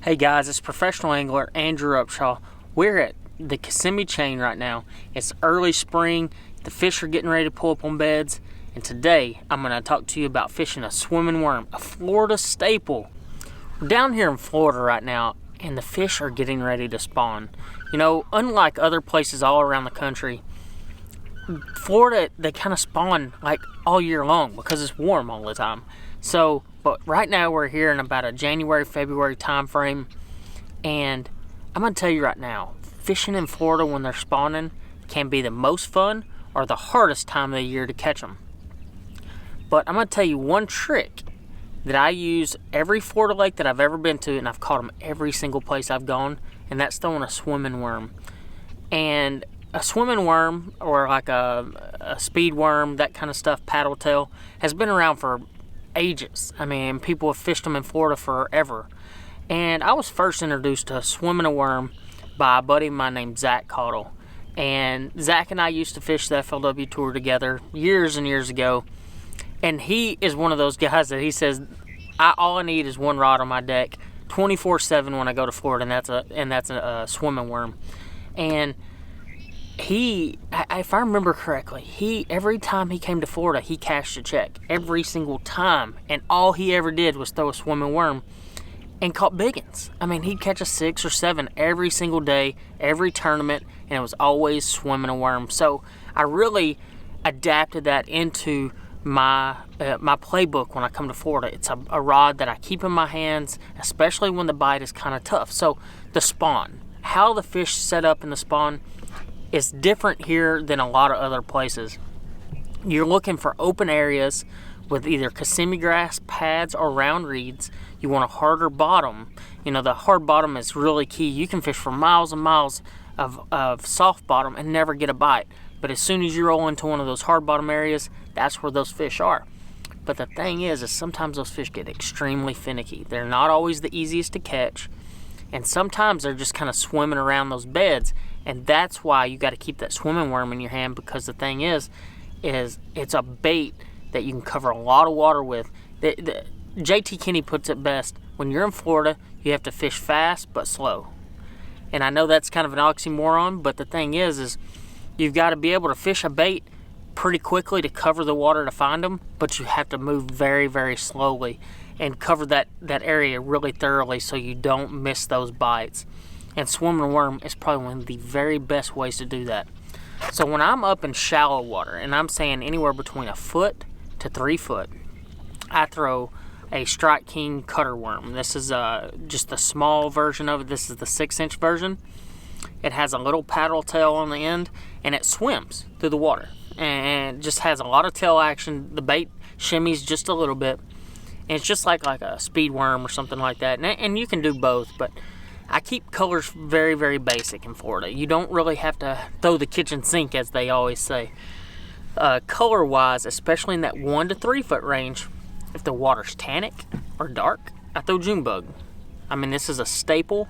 Hey guys, it's professional angler Andrew Upshaw. We're at the Kissimmee Chain right now. It's early spring, the fish are getting ready to pull up on beds, and today I'm going to talk to you about fishing a swimming worm, a Florida staple. We're down here in Florida right now, and the fish are getting ready to spawn. You know, unlike other places all around the country, Florida, they kind of spawn like all year long because it's warm all the time. But right now we're here in about a January, February time frame, and I'm going to tell you right now, fishing in Florida when they're spawning can be the most fun or the hardest time of the year to catch them. But I'm going to tell you one trick that I use every Florida lake that I've ever been to, and I've caught them every single place I've gone, and that's throwing a swimming worm. And a swimming worm, or like a speed worm, that kind of stuff, paddle tail, has been around for ages. I mean, people have fished them in Florida forever. And I was first introduced to swimming a worm by a buddy of mine named Zach Caudill. And Zach and I used to fish the FLW Tour together years and years ago. And he is one of those guys that he says, all I need is one rod on my deck 24/7 when I go to Florida, and that's a swimming worm. And if I remember correctly, every time he came to Florida, he cashed a check every single time, and all he ever did was throw a swimming worm and caught big ones. I mean, he'd catch a 6 or 7 every single day, every tournament, and it was always swimming a worm. So I really adapted that into my playbook when I come to Florida. It's a rod that I keep in my hands, especially when the bite is kind of tough. So the spawn, how the fish set up in the spawn, is different here than a lot of other places. You're looking for open areas with either Kissimmee grass, pads, or round reeds. You want a harder bottom. You know, the hard bottom is really key. You can fish for miles and miles of soft bottom and never get a bite. But as soon as you roll into one of those hard bottom areas, that's where those fish are. But the thing is sometimes those fish get extremely finicky. They're not always the easiest to catch. And sometimes they're just kind of swimming around those beds. And that's why you got to keep that swimming worm in your hand, because the thing is it's a bait that you can cover a lot of water with. JT Kinney puts it best: when you're in Florida, you have to fish fast but slow. And I know that's kind of an oxymoron, but the thing is you've got to be able to fish a bait pretty quickly to cover the water to find them, but you have to move very, very slowly and cover that area really thoroughly so you don't miss those bites. And swimming a worm is probably one of the very best ways to do that. So when I'm up in shallow water, and I'm saying anywhere between 1 foot to 3 foot, I throw a Strike King cutter worm. This is just a small version of it. This is the 6-inch version. It has a little paddle tail on the end, and it swims through the water. And it just has a lot of tail action. The bait shimmies just a little bit. And it's just like a speed worm or something like that. And you can do both, but I keep colors very, very basic in Florida. You don't really have to throw the kitchen sink, as they always say. Color-wise, especially in that 1 to 3 foot range, if the water's tannic or dark, I throw June bug. I mean, this is a staple.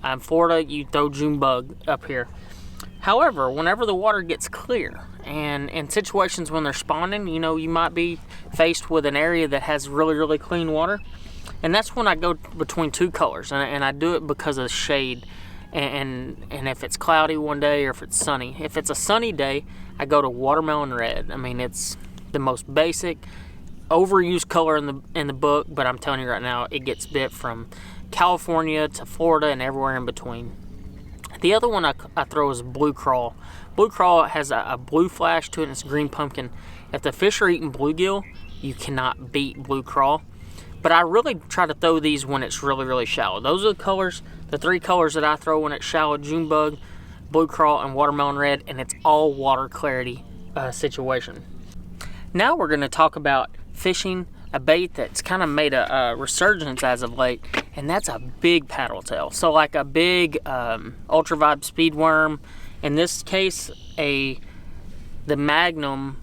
In Florida, you throw June bug up here. However, whenever the water gets clear, and in situations when they're spawning, you know, you might be faced with an area that has really, really clean water. And that's when I go between 2 colors, and I do it because of shade, and if it's cloudy one day or if it's sunny. If it's a sunny day, I go to watermelon red. I mean, it's the most basic, overused color in the book, but I'm telling you right now, it gets bit from California to Florida and everywhere in between. The other one I throw is blue crawl. Blue crawl has a blue flash to it, and it's green pumpkin. If the fish are eating bluegill, you cannot beat blue crawl. But I really try to throw these when it's really, really shallow. Those are the colors, the 3 colors that I throw when it's shallow: June bug, blue crawl, and watermelon red, and it's all water clarity situation. Now we're going to talk about fishing a bait that's kind of made a resurgence as of late, and that's a big paddle tail. So like a big ultra vibe speed worm. In this case, the Magnum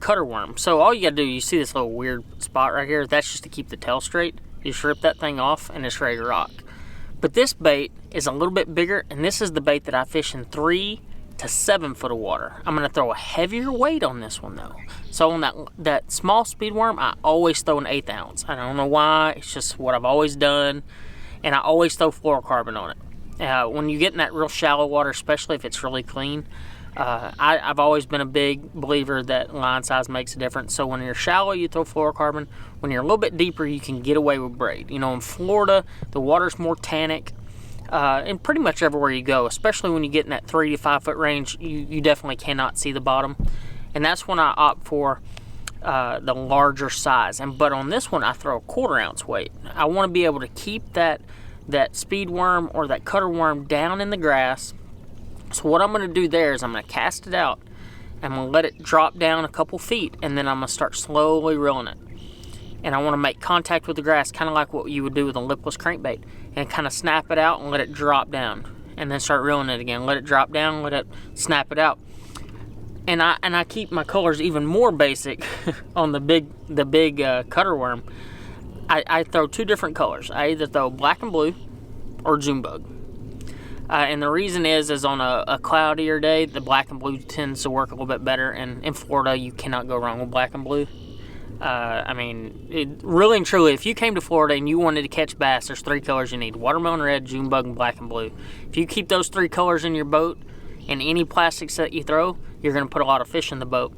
cutter worm. So all you gotta do, you see this little weird spot right here, that's just to keep the tail straight. You just rip that thing off and it's ready to rock. But this bait is a little bit bigger, and this is the bait that I fish in 3 to 7 foot of water. I'm gonna throw a heavier weight on this one though. So on that small speed worm, I always throw an 1/8 ounce. I don't know why, it's just what I've always done. and I always throw fluorocarbon on it. When you get in that real shallow water, especially if it's really clean, I've always been a big believer that line size makes a difference. So when you're shallow, you throw fluorocarbon. When you're a little bit deeper, you can get away with braid. You know, in Florida, the water's more tannic, and pretty much everywhere you go, especially when you get in that 3 to 5 foot range, you definitely cannot see the bottom. And that's when I opt for the larger size. But on this one, I throw a 1/4 ounce weight. I want to be able to keep that speed worm or that cutter worm down in the grass. So what I'm going to do there is I'm going to cast it out. I'm going to let it drop down a couple feet, and then I'm going to start slowly reeling it. And I want to make contact with the grass, kind of like what you would do with a lipless crankbait, and kind of snap it out and let it drop down, and then start reeling it again. Let it drop down, let it snap it out. And I keep my colors even more basic on the big cutter worm. I throw 2 different colors. I either throw black and blue or June bug. And the reason is on a cloudier day, the black and blue tends to work a little bit better. And in Florida, you cannot go wrong with black and blue. I mean, really and truly, if you came to Florida and you wanted to catch bass, there's 3 colors you need: watermelon red, June bug, and black and blue. If you keep those 3 colors in your boat and any plastics that you throw, you're going to put a lot of fish in the boat.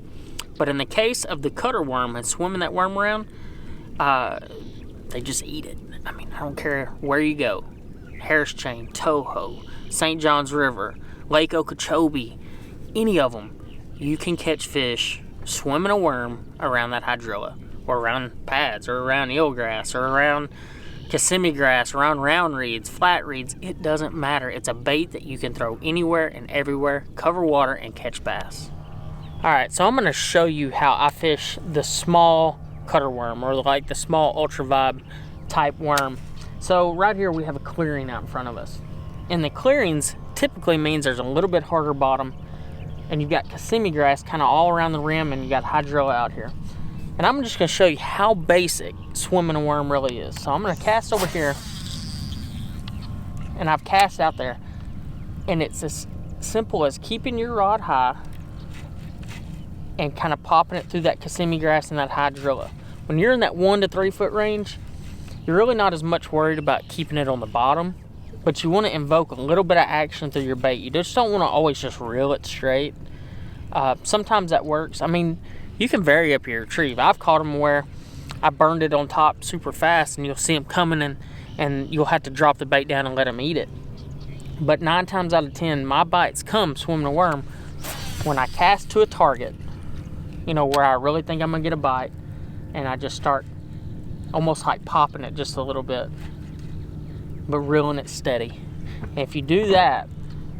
But in the case of the cutter worm and swimming that worm around, they just eat it. I mean, I don't care where you go. Harris Chain, Toho, St. Johns River, Lake Okeechobee, any of them, you can catch fish swimming a worm around that hydrilla, or around pads, or around eelgrass, or around Kissimmee grass, around round reeds, flat reeds. It doesn't matter. It's a bait that you can throw anywhere and everywhere, cover water, and catch bass. Alright, so I'm going to show you how I fish the small cutter worm, or like the small ultra vibe type worm. So right here we have a clearing out in front of us. And the clearings typically means there's a little bit harder bottom, and you've got Kissimmee grass kind of all around the rim, and you got hydrilla out here. And I'm just going to show you how basic swimming a worm really is. So I'm going to cast over here, and I've cast out there, and it's as simple as keeping your rod high and kind of popping it through that Kissimmee grass and that hydrilla. When you're in that 1 to 3 foot range, you're really not as much worried about keeping it on the bottom, but you want to invoke a little bit of action through your bait. You just don't want to always just reel it straight. Sometimes that works. I mean, you can vary up your retrieve. I've caught them where I burned it on top super fast, and you'll see them coming, and you'll have to drop the bait down and let them eat it. But 9 times out of 10, my bites come swimming a worm when I cast to a target, you know, where I really think I'm going to get a bite, and I just start almost like popping it just a little bit, but reeling it steady. And if you do that,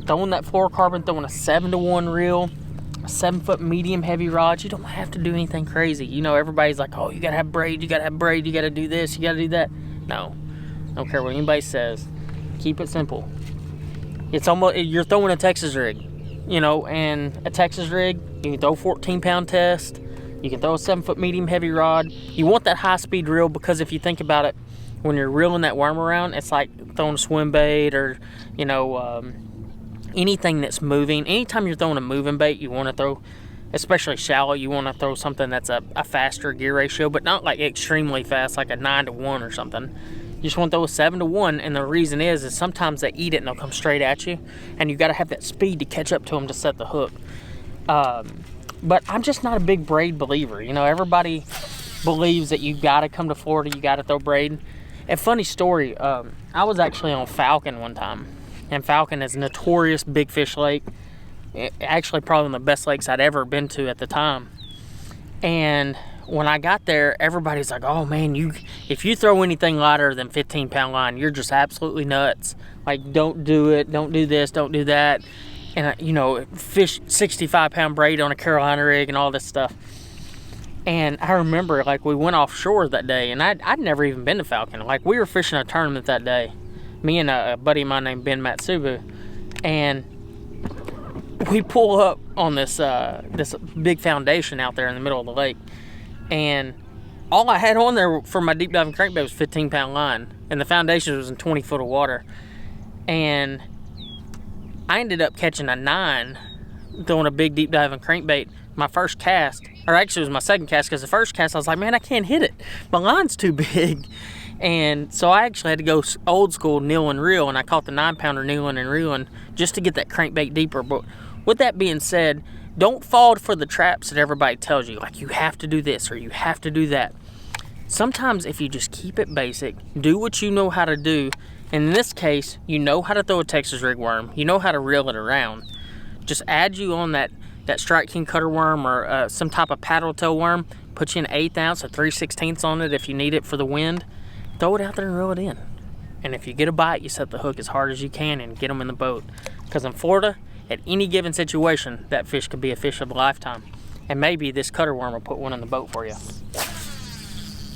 throwing that fluorocarbon, throwing a 7-to-1 reel, a 7-foot medium heavy rod, you don't have to do anything crazy. You know, everybody's like, oh, you gotta have braid, you gotta have braid, you gotta do this, you gotta do that. No, I don't care what anybody says. Keep it simple. It's almost, you're throwing a Texas rig, you know, and a Texas rig, you can throw 14-pound test, you can throw a 7-foot medium heavy rod. You want that high speed reel, because if you think about it, when you're reeling that worm around, it's like throwing a swim bait, or, you know, anything that's moving. Anytime you're throwing a moving bait, you want to throw, especially shallow, you want to throw something that's a faster gear ratio, but not like extremely fast, like a 9-to-1 or something. You just want to throw a 7-to-1, and the reason is sometimes they eat it and they'll come straight at you, and you got to have that speed to catch up to them to set the hook. But I'm just not a big braid believer. You know, everybody believes that you got to come to Florida, you got to throw braid. A funny story, I was actually on Falcon one time, and Falcon is a notorious big fish lake. Actually, probably one of the best lakes I'd ever been to at the time. And when I got there, everybody's like, oh man, if you throw anything lighter than 15-pound line, you're just absolutely nuts. Like, don't do it, don't do this, don't do that. And, you know, fish 65-pound braid on a Carolina rig and all this stuff. And I remember, like, we went offshore that day, and I'd never even been to Falcon. Like, we were fishing a tournament that day, me and a buddy of mine named Ben Matsubu, and we pull up on this big foundation out there in the middle of the lake, and all I had on there for my deep diving crankbait was 15-pound line, and the foundation was in 20 foot of water. And I ended up catching a 9 throwing a big deep diving crankbait. My first cast, or actually it was my second cast, because the first cast I was like, man, I can't hit it. My line's too big. And so I actually had to go old school neel and reel, and I caught the 9-pounder kneeling and reeling just to get that crankbait deeper. But with that being said, don't fall for the traps that everybody tells you, like you have to do this or you have to do that. Sometimes if you just keep it basic, do what you know how to do, and in this case, you know how to throw a Texas rig worm, you know how to reel it around. Just add you on that Strike King cutter worm or some type of paddle tail worm, put you an 1/8 ounce or 3/16 on it if you need it for the wind. Throw it out there and reel it in. And if you get a bite, you set the hook as hard as you can and get them in the boat. Because in Florida, at any given situation, that fish could be a fish of a lifetime. And maybe this cutter worm will put one in the boat for you.